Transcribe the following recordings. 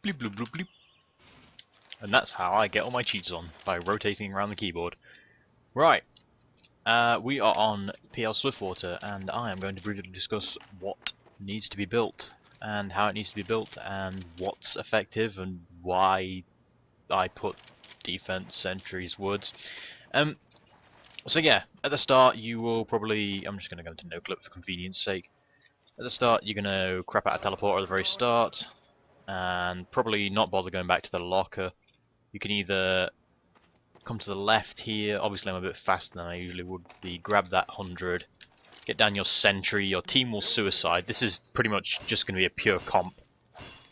Bleep, bloop, bloop, bleep. And that's how I get all my cheats on, by rotating around the keyboard. Right, we are on PL Swiftwater, and I am going to briefly discuss what needs to be built, and how it needs to be built, and what's effective, and why I put defense, sentries, woods. So yeah, at the start you will probably, I'm just going to go into no clip for convenience sake. At the start you're going to crap out a teleporter at the very start, and probably not bother going back to the locker. You can either come to the left here, obviously I'm a bit faster than I usually would be, grab that 100, get down your sentry, your team will suicide. This is pretty much just going to be a pure comp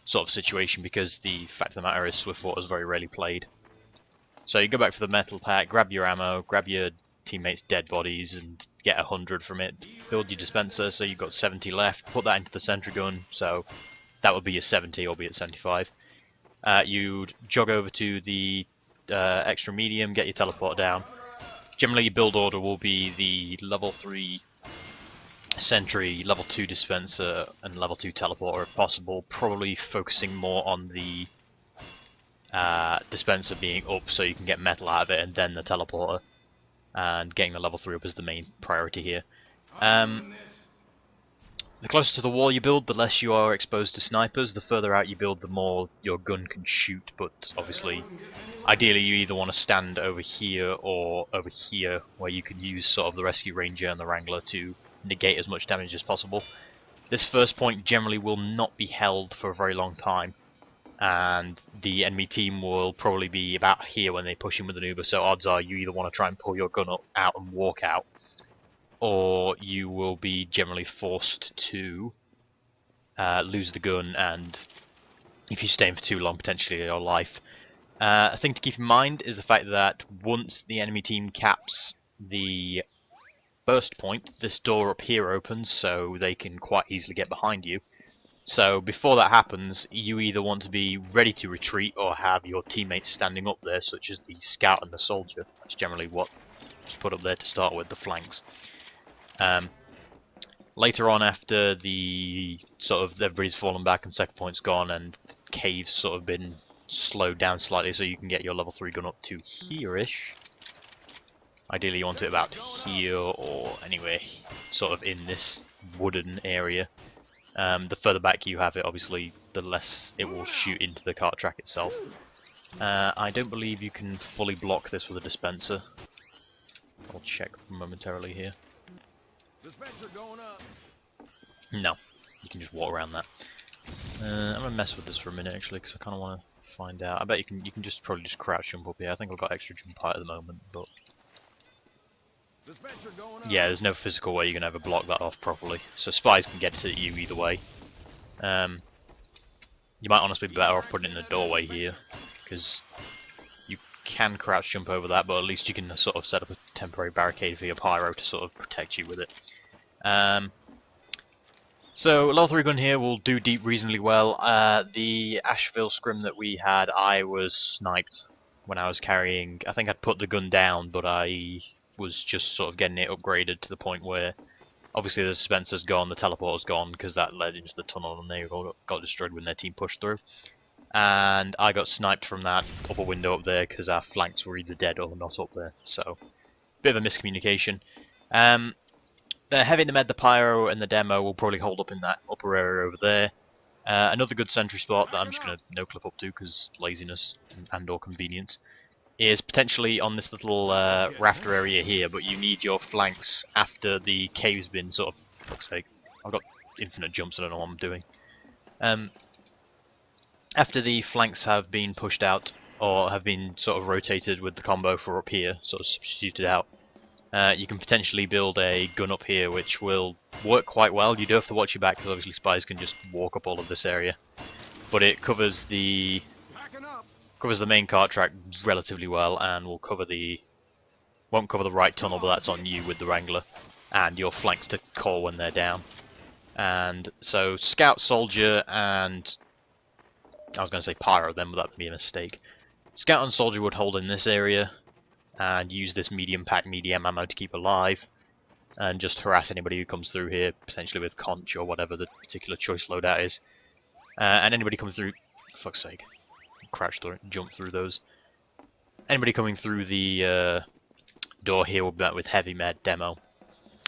sort of situation because the fact of the matter is Swiftwater is very rarely played. So you go back for the metal pack, grab your ammo, grab your teammates' dead bodies and get 100 from it, build your dispenser so you've got 70 left, put that into the sentry gun, so that would be your 70, albeit 75. You'd jog over to the extra medium, get your teleport down. Generally your build order will be the level 3 sentry, level 2 dispenser and level 2 teleporter if possible, probably focusing more on the dispenser being up so you can get metal out of it, and then the teleporter, and getting the level 3 up is the main priority here. The closer to the wall you build, the less you are exposed to snipers. The further out you build, the more your gun can shoot, but obviously, ideally you either want to stand over here or over here, where you can use sort of the Rescue Ranger and the Wrangler to negate as much damage as possible. This first point generally will not be held for a very long time, and the enemy team will probably be about here when they push in with an Uber, so odds are you either want to try and pull your gun out and walk out, or you will be generally forced to lose the gun, and if you stay in for too long, potentially your life. A thing to keep in mind is the fact that once the enemy team caps the burst point, this door up here opens, so they can quite easily get behind you. So before that happens, you either want to be ready to retreat or have your teammates standing up there, such as the scout and the soldier. That's generally what's put up there to start with, the flanks. Later on, after the sort of everybody's fallen back and second point's gone and the cave's sort of been slowed down slightly so you can get your level 3 gun up to here-ish. Ideally you want it about here or anywhere sort of in this wooden area. The further back you have it, obviously, the less it will shoot into the cart track itself. I don't believe you can fully block this with a dispenser. I'll check momentarily here. Dispenser going up. No, you can just walk around that. I'm gonna mess with this for a minute actually, because I kind of want to find out. I bet you can just probably just crouch jump up here. I think I've got extra jump height at the moment, but Dispenser going up. yeah, there's no physical way you can ever block that off properly. So spies can get to you either way. You might honestly be better off putting it in the doorway here, because you can crouch jump over that, but at least you can sort of set up a temporary barricade for your pyro to sort of protect you with it. So level 3 gun here will do deep reasonably well. The Asheville scrim that we had, I was sniped when I was carrying. I think I'd put the gun down, but I was just sort of getting it upgraded to the point where obviously the dispenser's gone, the teleporter's gone, because that led into the tunnel and they got destroyed when their team pushed through. And I got sniped from that upper window up there because our flanks were either dead or not up there. So, bit of a miscommunication. The heavy, the med, the pyro, and the demo will probably hold up in that upper area over there. Another good sentry spot that I'm just going to no-clip up to because laziness and or convenience is potentially on this little rafter area here, but you need your flanks after the cave's been sort of, for fuck's sake, I've got infinite jumps, I don't know what I'm doing. After the flanks have been pushed out, or have been sort of rotated with the combo for up here, sort of substituted out, you can potentially build a gun up here which will work quite well. You do have to watch your back because obviously spies can just walk up all of this area, but it covers the main cart track relatively well and will cover won't cover the right tunnel, but that's on you with the Wrangler and your flanks to call when they're down. And so scout, soldier, and I was going to say pyro then, but that would be a mistake. Scout and soldier would hold in this area and use this medium pack, medium ammo to keep alive, and just harass anybody who comes through here, potentially with conch or whatever the particular choice loadout is. And anybody coming through, for fuck's sake. Crouch through, jump through those. Anybody coming through the door here will be met with heavy med demo.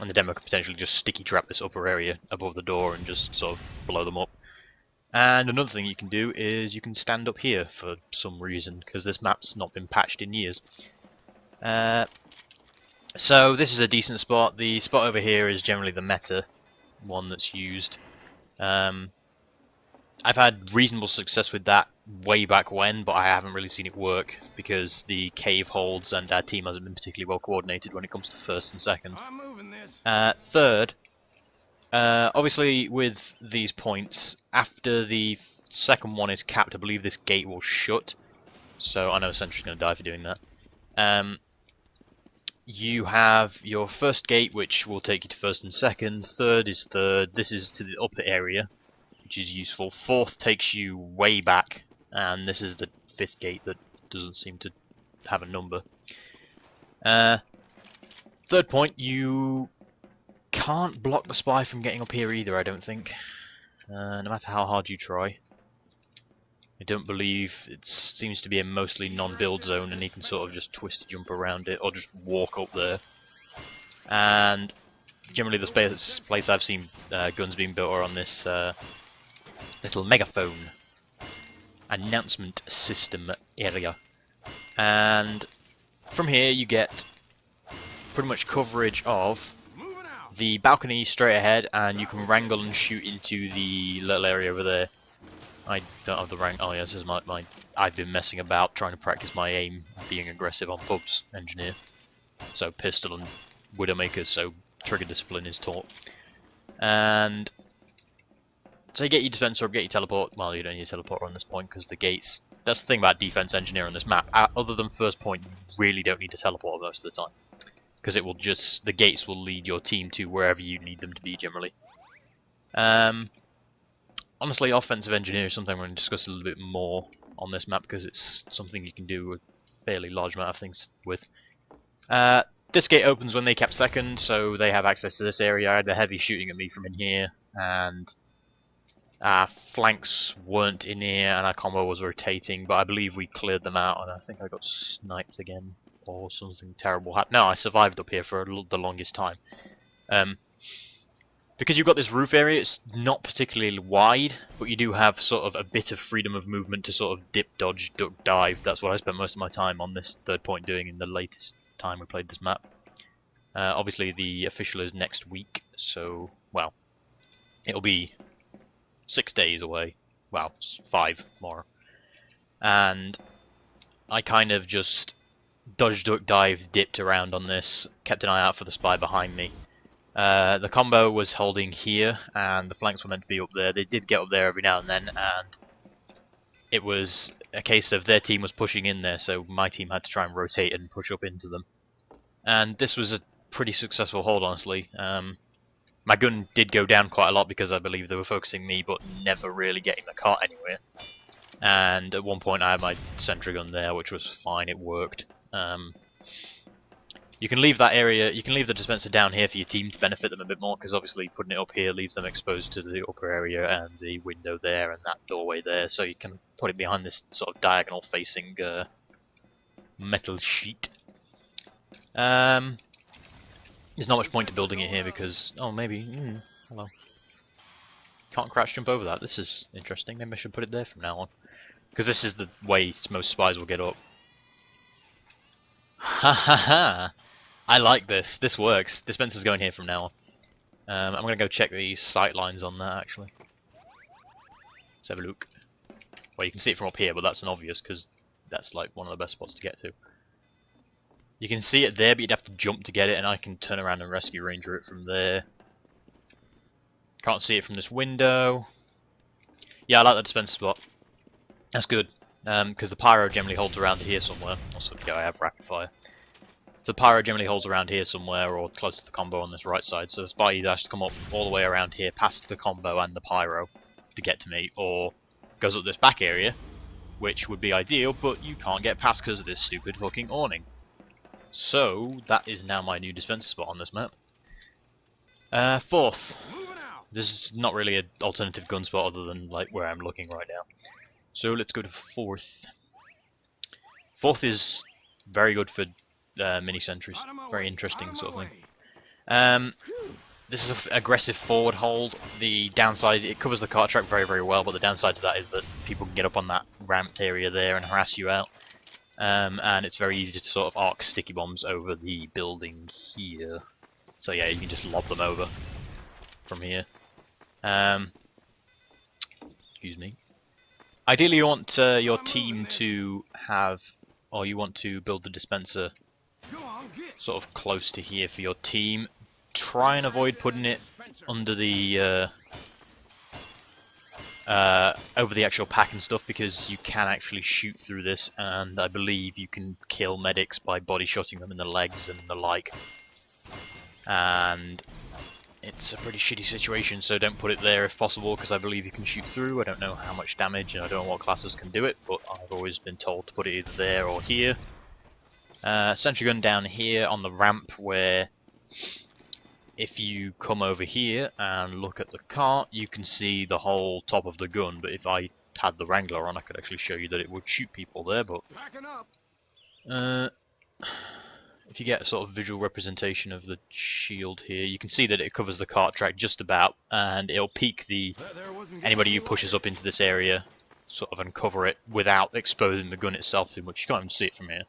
And the demo can potentially just sticky trap this upper area above the door and just sort of blow them up. And another thing you can do is you can stand up here for some reason, because this map's not been patched in years. So this is a decent spot. The spot over here is generally the meta one that's used. I've had reasonable success with that way back when, but I haven't really seen it work because the cave holds and our team hasn't been particularly well coordinated when it comes to first and second. I'm moving this. Third, obviously with these points, after the second one is capped, I believe this gate will shut. So I know Sentry's going to die for doing that. You have your first gate, which will take you to first and second. Third is third. This is to the upper area, which is useful. Fourth takes you way back, and this is the fifth gate that doesn't seem to have a number. Third point, you can't block the spy from getting up here either, I don't think. No matter how hard you try. I don't believe it seems to be a mostly non-build zone, and he can sort of just twist jump around it or just walk up there. And generally, the place I've seen guns being built are on this little megaphone announcement system area. And from here, you get pretty much coverage of the balcony straight ahead, and you can wrangle and shoot into the little area over there. I don't have the rank. Oh yeah, this is my. I've been messing about trying to practice my aim, being aggressive on pubs engineer. So pistol and widowmaker, so trigger discipline is taught. And so you get your dispenser up, get your teleport. Well, you don't need a teleporter on this point because the gates. That's the thing about defense engineer on this map. Other than first point, you really don't need a teleporter most of the time, because it will just the gates will lead your team to wherever you need them to be generally. Honestly, offensive engineer is something we're going to discuss a little bit more on this map because it's something you can do a fairly large amount of things with. This gate opens when they kept second, so they have access to this area. I had the heavy shooting at me from in here, and our flanks weren't in here, and our combo was rotating, but I believe we cleared them out, and I think I got sniped again, or something terrible happened. No, I survived up here for the longest time. Because you've got this roof area, it's not particularly wide, but you do have sort of a bit of freedom of movement to sort of dip, dodge, duck, dive. That's what I spent most of my time on this third point doing in the latest time we played this map. Obviously the official is next week, so, well, it'll be 6 days away. Well, 5 more. And I kind of just dodge, duck, dive, dipped around on this, kept an eye out for the spy behind me. The combo was holding here, and the flanks were meant to be up there. They did get up there every now and then, and it was a case of their team was pushing in there, so my team had to try and rotate and push up into them. And this was a pretty successful hold, honestly. My gun did go down quite a lot because I believe they were focusing me, but never really getting the cart anywhere. And at one point I had my sentry gun there, which was fine, it worked. You can leave that area, you can leave the dispenser down here for your team to benefit them a bit more, because obviously putting it up here leaves them exposed to the upper area and the window there and that doorway there, so you can put it behind this sort of diagonal facing metal sheet. There's not much point to building it here because, oh maybe, hello. Can't crouch jump over that, this is interesting, maybe I should put it there from now on. Because this is the way most spies will get up. Ha ha ha! I like this. This works. Dispenser's going here from now on. I'm going to go check the sight lines on that, actually. Let's have a look. Well, you can see it from up here, but that's an obvious, because that's like one of the best spots to get to. You can see it there, but you'd have to jump to get it, and I can turn around and rescue ranger it from there. Can't see it from this window. Yeah, I like the dispenser spot. That's good. Because the pyro generally holds around here somewhere. Also, yeah, I have rapid fire. So the pyro generally holds around here somewhere, or close to the combo on this right side. So the spy either has to come up all the way around here, past the combo and the pyro, to get to me, or goes up this back area, which would be ideal, but you can't get past because of this stupid fucking awning. So that is now my new dispenser spot on this map. Fourth. This is not really an alternative gun spot other than like where I'm looking right now. So let's go to 4th. 4th is very good for mini sentries. Very interesting sort of thing. This is an aggressive forward hold. The downside, it covers the cart track very, very well, but the downside to that is that people can get up on that ramped area there and harass you out. And it's very easy to sort of arc sticky bombs over the building here. So yeah, you can just lob them over from here. Excuse me. Ideally you want your team to have, or you want to build the dispenser sort of close to here for your team. Try and avoid putting it under the over the actual pack and stuff, because you can actually shoot through this, and I believe you can kill medics by body shotting them in the legs and the like. And it's a pretty shitty situation, so don't put it there if possible, because I believe you can shoot through. I don't know how much damage, and I don't know what classes can do it, but I've always been told to put it either there or here. Sentry gun down here on the ramp, where if you come over here and look at the cart, you can see the whole top of the gun, but if I had the Wrangler on, I could actually show you that it would shoot people there, but if you get a sort of visual representation of the shield here, you can see that it covers the cart track just about, and it'll peek anybody who pushes up into this area, sort of, and cover it without exposing the gun itself too much. You can't even see it from here.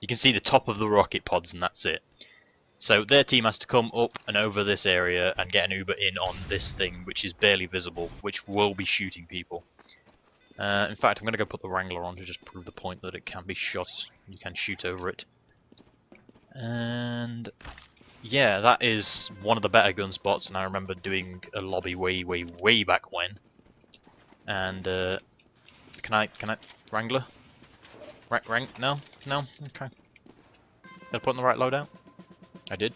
You can see the top of the rocket pods, and that's it. So their team has to come up and over this area and get an Uber in on this thing, which is barely visible, which will be shooting people. In fact, I'm going to go put the Wrangler on to just prove the point that it can be shot. You can shoot over it. And yeah, that is one of the better gun spots, and I remember doing a lobby way back when. And can I Wrangler? No? Okay. Did I put in the right loadout? I did.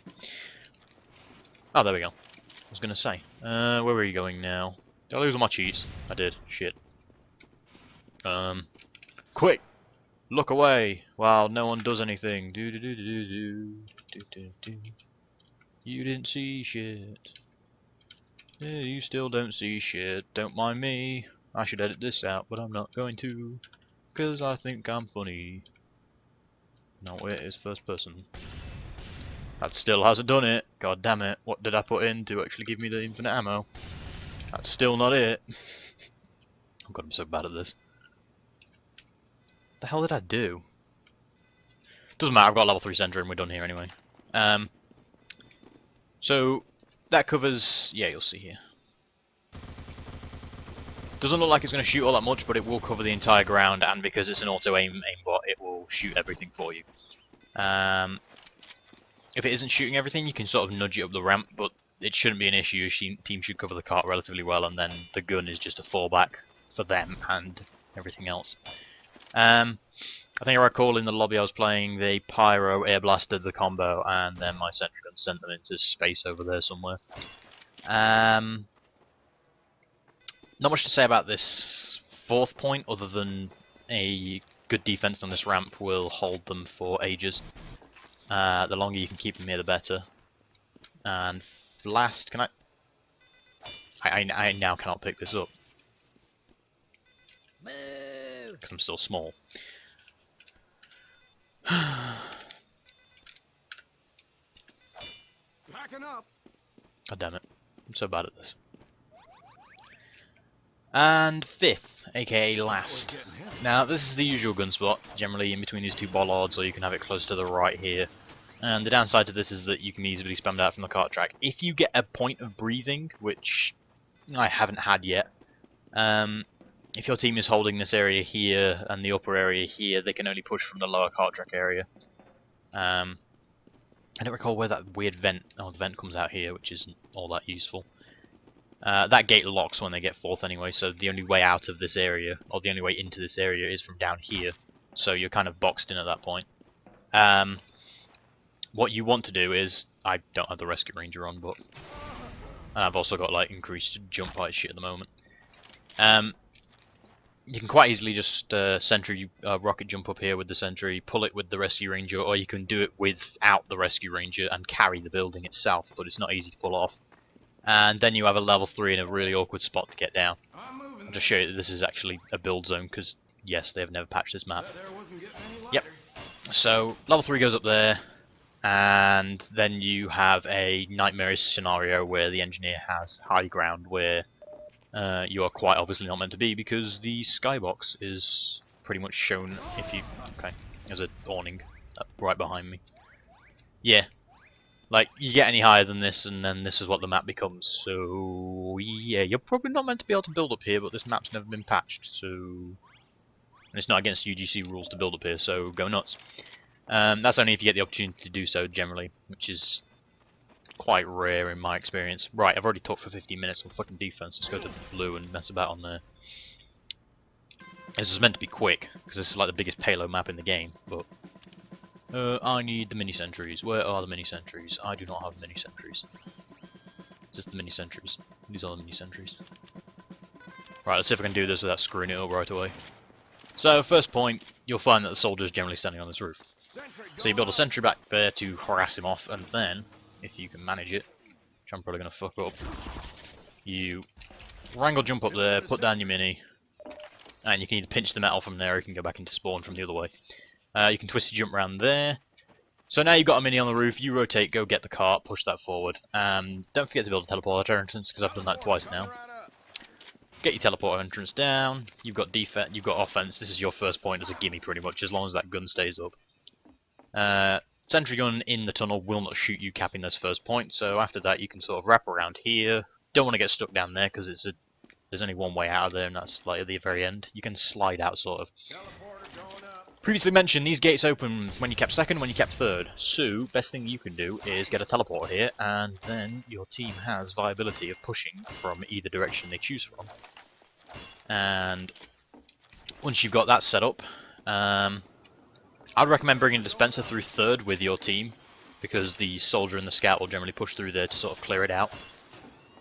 Oh, there we go. I was gonna say. Where were you going now? Did I lose all my cheats? I did. Shit. Quick! Look away while no one does anything. Do. You didn't see shit. Yeah, you still don't see shit. Don't mind me. I should edit this out, but I'm not going to, because I think I'm funny. No, it is first person. That still hasn't done it. God damn it. What did I put in to actually give me the infinite ammo? That's still not it. Oh god, I'm so bad at this. The hell did I do? Doesn't matter, I've got level 3 sentry and we're done here anyway. So, that covers... yeah, you'll see here. Doesn't look like it's going to shoot all that much, but it will cover the entire ground, and because it's an auto-aim aimbot, it will shoot everything for you. If it isn't shooting everything, you can sort of nudge it up the ramp, but it shouldn't be an issue. Your team should cover the cart relatively well, and then the gun is just a fallback for them and everything else. I think I recall in the lobby I was playing, they pyro air blasted the combo, and then my sentry gun sent them into space over there somewhere. Not much to say about this 4th point, other than a good defense on this ramp will hold them for ages. The longer you can keep them here, the better. And last, can I now cannot pick this up because I'm still small. Packing up. God damn it, I'm so bad at this. And 5th, aka last. Now this is the usual gun spot, generally in between these two bollards, or you can have it close to the right here. And the downside to this is that you can easily spam it out from the cart track. If you get a point of breathing, which I haven't had yet, if your team is holding this area here and the upper area here, they can only push from the lower cart track area. I don't recall where that weird vent... oh, the vent comes out here, which isn't all that useful. That gate locks when they get 4th anyway, so the only way out of this area, or the only way into this area, is from down here. So you're kind of boxed in at that point. What you want to do is... I don't have the rescue ranger on, but... I've also got like increased jump height shit at the moment. You can quite easily just sentry rocket jump up here with the sentry, pull it with the rescue ranger, or you can do it without the rescue ranger and carry the building itself, but it's not easy to pull off. And then you have a level 3 in a really awkward spot to get down. I'll just show you that this is actually a build zone, because yes, they have never patched this map. Yep. So level 3 goes up there, and then you have a nightmarish scenario where the engineer has high ground where you are quite obviously not meant to be, because the skybox is pretty much shown if you... Okay, there's a awning right behind me. Yeah. Like, you get any higher than this, and then this is what the map becomes. So, yeah, you're probably not meant to be able to build up here, but this map's never been patched, so... And it's not against UGC rules to build up here, so go nuts. That's only if you get the opportunity to do so, generally, which is quite rare in my experience. Right, I've already talked for 15 minutes on fucking defense. Let's go to blue and mess about on there. This is meant to be quick, because this is like the biggest payload map in the game, but... I need the mini sentries. Where are the mini sentries? I do not have mini sentries. Is this the mini sentries? These are the mini sentries. Right, let's see if I can do this without screwing it up right away. So, first point, you'll find that the soldier's generally standing on this roof. So you build a sentry back there to harass him off, and then, if you can manage it, which I'm probably going to fuck up, you wrangle jump up there, put down your mini, and you can either pinch the metal from there or you can go back into spawn from the other way. You can twisty jump around there. So now you've got a mini on the roof, you rotate, go get the cart, push that forward. Don't forget to build a teleporter entrance, because I've done that twice now. Get your teleporter entrance down, you've got defense, you've got offense, this is your first point as a gimme pretty much, as long as that gun stays up. Sentry gun in the tunnel will not shoot you capping this first point, so after that you can sort of wrap around here. Don't want to get stuck down there, because there's only one way out of there, and that's like at the very end. You can slide out, sort of. Previously mentioned, these gates open when you cap second, when you cap third. So, best thing you can do is get a teleporter here, and then your team has viability of pushing from either direction they choose from. And once you've got that set up, I'd recommend bringing a dispenser through third with your team, because the soldier and the scout will generally push through there to sort of clear it out.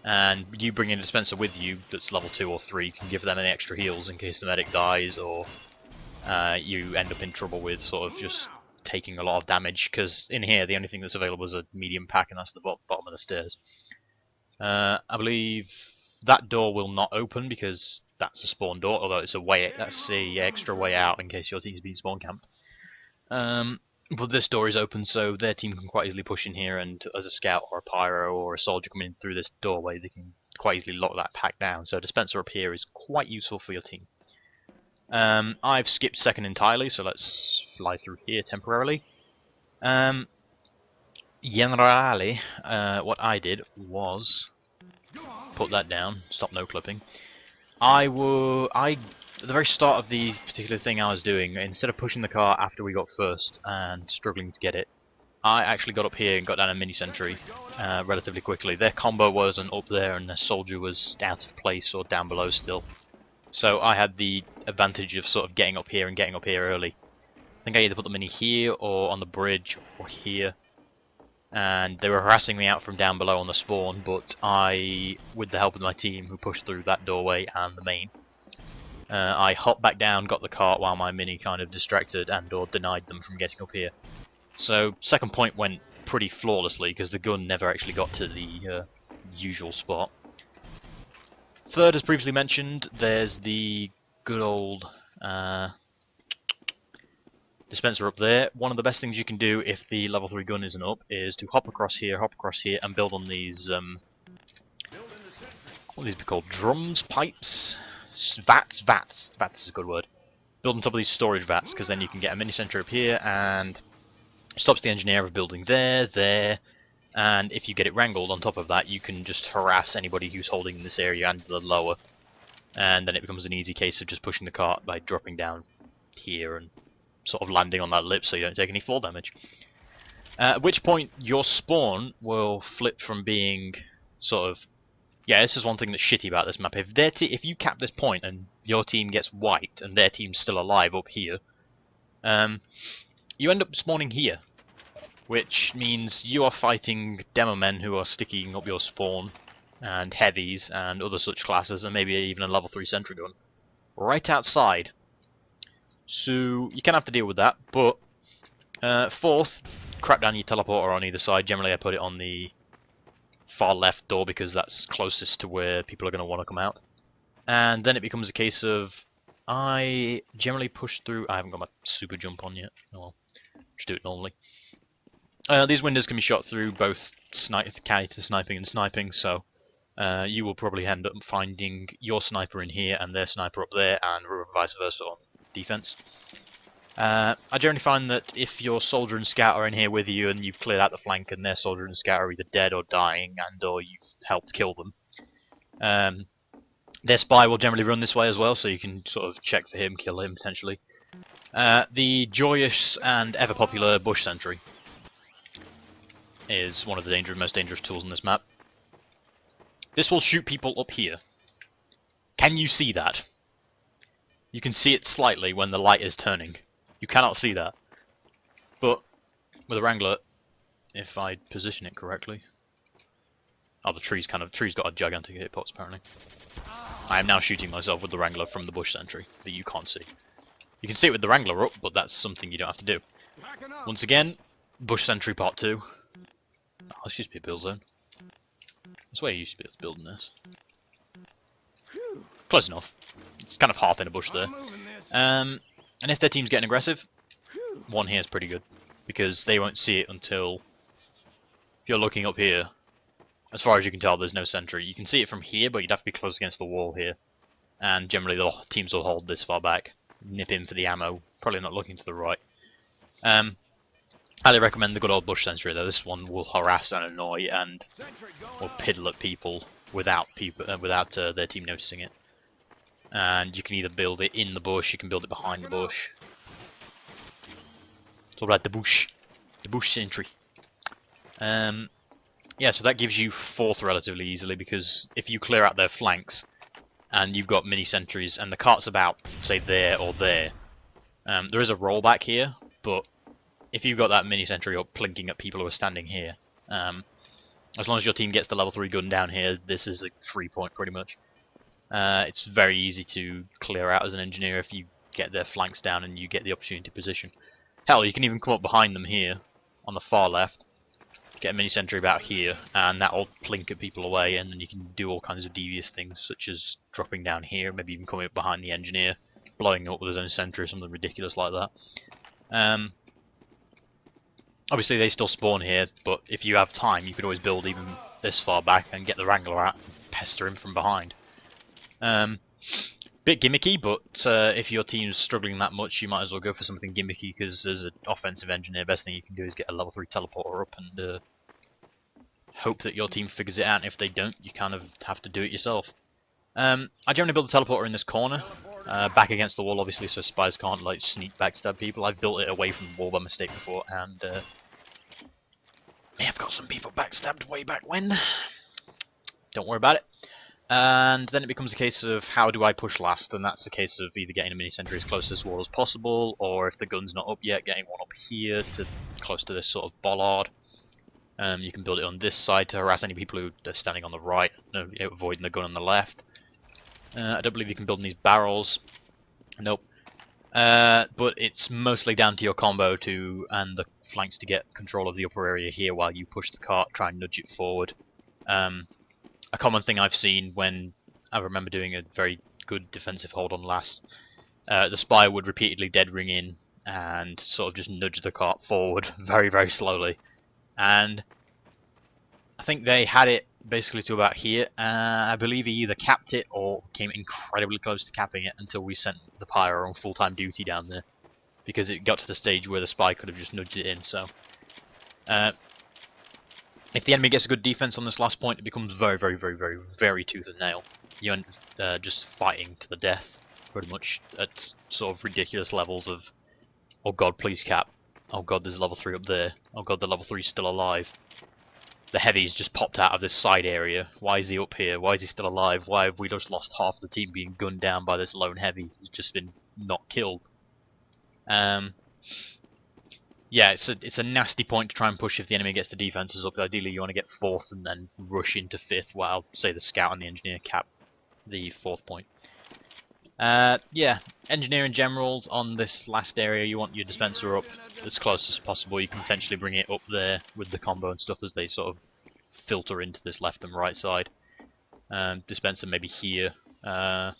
And you bring in a dispenser with you that's level 2 or 3, can give them any extra heals in case the medic dies, or you end up in trouble with sort of just taking a lot of damage, because in here the only thing that's available is a medium pack, and that's the bottom of the stairs. I believe that door will not open because that's a spawn door, although it's a way, that's the extra way out in case your team's been spawn camped. But this door is open, so their team can quite easily push in here, and as a scout or a pyro or a soldier coming in through this doorway, they can quite easily lock that pack down. So a dispenser up here is quite useful for your team. I've skipped second entirely, so let's fly through here temporarily. Generally, what I did was put that down, stop no clipping. At the very start of the particular thing I was doing, instead of pushing the car after we got first and struggling to get it, I actually got up here and got down a mini sentry relatively quickly. Their combo wasn't up there and their soldier was out of place or down below still. So I had the advantage of sort of getting up here and getting up here early. I think I either put the mini here or on the bridge or here. And they were harassing me out from down below on the spawn, but I, with the help of my team who pushed through that doorway and the main, I hopped back down, got the cart while my mini kind of distracted and or denied them from getting up here. So second point went pretty flawlessly because the gun never actually got to the usual spot. Third, as previously mentioned, there's the good old dispenser up there. One of the best things you can do if the level 3 gun isn't up is to hop across here, and build on these, what would these be called? Drums? Pipes? Vats is a good word. Build on top of these storage vats, because then you can get a mini sentry up here, and it stops the engineer of building there, and if you get it wrangled on top of that, you can just harass anybody who's holding this area and the lower, and then it becomes an easy case of just pushing the cart by dropping down here and sort of landing on that lip so you don't take any fall damage. At which point your spawn will flip from being sort of, yeah, this is one thing that's shitty about this map. If you cap this point and your team gets wiped and their team's still alive up here, you end up spawning here, which means you are fighting demo men who are sticking up your spawn, and heavies and other such classes, and maybe even a level 3 sentry gun right outside. So you can have to deal with that, but fourth, crap down your teleporter on either side. Generally I put it on the far left door because that's closest to where people are going to want to come out. And then it becomes a case of I generally push through. I haven't got my super jump on yet. Oh well, just do it normally. These windows can be shot through both counter sniping and sniping, so you will probably end up finding your sniper in here and their sniper up there, and vice versa on defense. I generally find that if your soldier and scout are in here with you and you've cleared out the flank and their soldier and scout are either dead or dying and or you've helped kill them, their spy will generally run this way as well, so you can sort of check for him, kill him potentially. The joyous and ever popular bush sentry is one of the most dangerous tools on this map. This will shoot people up here. Can you see that? You can see it slightly when the light is turning. You cannot see that. But with a Wrangler, if I position it correctly... Oh, the tree's got a gigantic hitbox apparently. I am now shooting myself with the Wrangler from the bush sentry that you can't see. You can see it with the Wrangler up, but that's something you don't have to do. Once again, bush sentry part 2. Oh, this used to be a build zone. That's where you used to be building this. Close enough. It's kind of half in a bush there. And if their team's getting aggressive, one here is pretty good, because they won't see it until... If you're looking up here, as far as you can tell, there's no sentry. You can see it from here, but you'd have to be close against the wall here. And generally the teams will hold this far back, nip in for the ammo, probably not looking to the right. Highly recommend the good old bush sentry though. This one will harass and annoy and will piddle at people without their team noticing it. And you can either build it in the bush, you can build it behind the bush. It's all about the bush sentry. Yeah, so that gives you fourth relatively easily, because if you clear out their flanks and you've got mini sentries and the cart's about, say, there or there, there is a rollback here, but if you've got that mini sentry up plinking at people who are standing here, as long as your team gets the level 3 gun down here, this is a free point pretty much. It's very easy to clear out as an engineer if you get their flanks down and you get the opportunity to position. Hell, you can even come up behind them here on the far left, get a mini sentry about here, and that'll plink at people away, and then you can do all kinds of devious things, such as dropping down here, maybe even coming up behind the engineer, blowing up with his own sentry or something ridiculous like that. Obviously they still spawn here, but if you have time you could always build even this far back and get the Wrangler out and pester him from behind. Bit gimmicky, but if your team's struggling that much, you might as well go for something gimmicky, because as an offensive engineer, best thing you can do is get a level 3 teleporter up and hope that your team figures it out, and if they don't, you kind of have to do it yourself. I generally build a teleporter in this corner, back against the wall obviously, so spies can't like sneak backstab people. I've built it away from the wall by mistake before, and I've got some people backstabbed way back when. Don't worry about it. And then it becomes a case of how do I push last, and that's a case of either getting a mini sentry as close to this wall as possible, or if the gun's not up yet, getting one up here to close to this sort of bollard. You can build it on this side to harass any people who are standing on the right, avoiding the gun on the left. I don't believe you can build in these barrels. Nope. But it's mostly down to your combo and the flanks to get control of the upper area here while you push the cart, try and nudge it forward. A common thing I've seen when I remember doing a very good defensive hold on last, the spy would repeatedly dead ring in and sort of just nudge the cart forward very, very slowly. And I think they had it basically to about here. I believe he either capped it or came incredibly close to capping it until we sent the pyro on full-time duty down there, because it got to the stage where the spy could have just nudged it in. So if the enemy gets a good defense on this last point, it becomes very, very, very, very, very tooth and nail. You're just fighting to the death, pretty much, at sort of ridiculous levels of, oh god, please cap. Oh god, there's a level 3 up there. Oh god, the level 3's still alive. The heavy's just popped out of this side area. Why is he up here? Why is he still alive? Why have we just lost half the team being gunned down by this lone heavy who's just been not killed? Yeah, it's a nasty point to try and push if the enemy gets the defenses up. Ideally you want to get 4th and then rush into 5th while, say, the scout and the engineer cap the 4th point. Yeah, engineer in general, on this last area you want your dispenser up as close as possible. You can potentially bring it up there with the combo and stuff as they sort of filter into this left and right side. Dispenser maybe here, I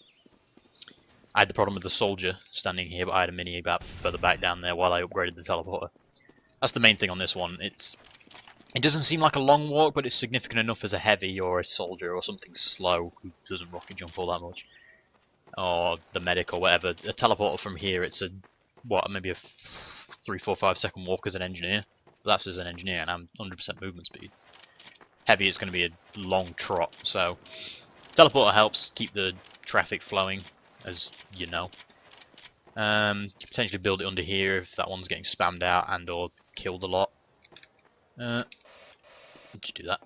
had the problem with the soldier standing here, but I had a mini about further back down there while I upgraded the teleporter. That's the main thing on this one. It doesn't seem like a long walk, but it's significant enough as a heavy or a soldier or something slow who doesn't rocket jump all that much, or the medic or whatever. A teleporter from here, it's maybe a 3, 4, 5 second walk as an engineer. But that's as an engineer, and I'm 100% movement speed. Heavy, it's going to be a long trot, so teleporter helps keep the traffic flowing, as you know. You can potentially build it under here if that one's getting spammed out and or killed a lot. Just do that.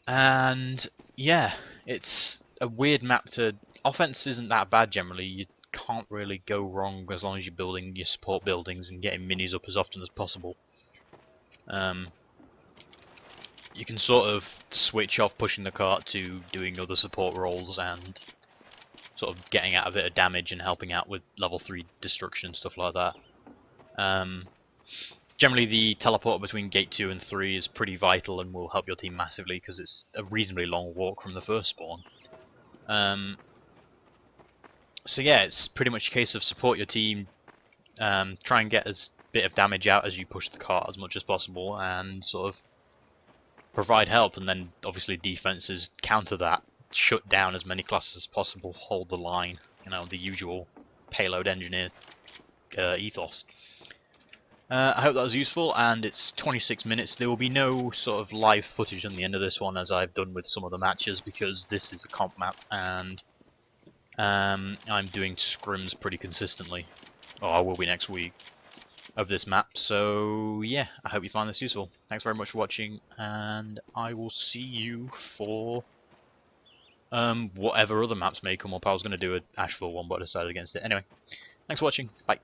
And yeah, it's a weird map to... Offense isn't that bad generally. You can't really go wrong as long as you're building your support buildings and getting minis up as often as possible. You can sort of switch off pushing the cart to doing other support roles and sort of getting out a bit of damage and helping out with level 3 destruction, stuff like that. Generally the teleporter between gate 2 and 3 is pretty vital and will help your team massively because it's a reasonably long walk from the first spawn. So yeah, it's pretty much a case of support your team, try and get as bit of damage out as you push the cart as much as possible, and sort of provide help, and then obviously defenses counter that, shut down as many classes as possible, hold the line, you know, the usual payload engineer ethos. I hope that was useful, and it's 26 minutes. There will be no sort of live footage on the end of this one as I've done with some of the matches because this is a comp map and I'm doing scrims pretty consistently, or I will be next week, of this map. So yeah, I hope you find this useful. Thanks very much for watching, and I will see you for whatever other maps may come up. I was going to do an Asheville one, but I decided against it. Anyway, thanks for watching. Bye.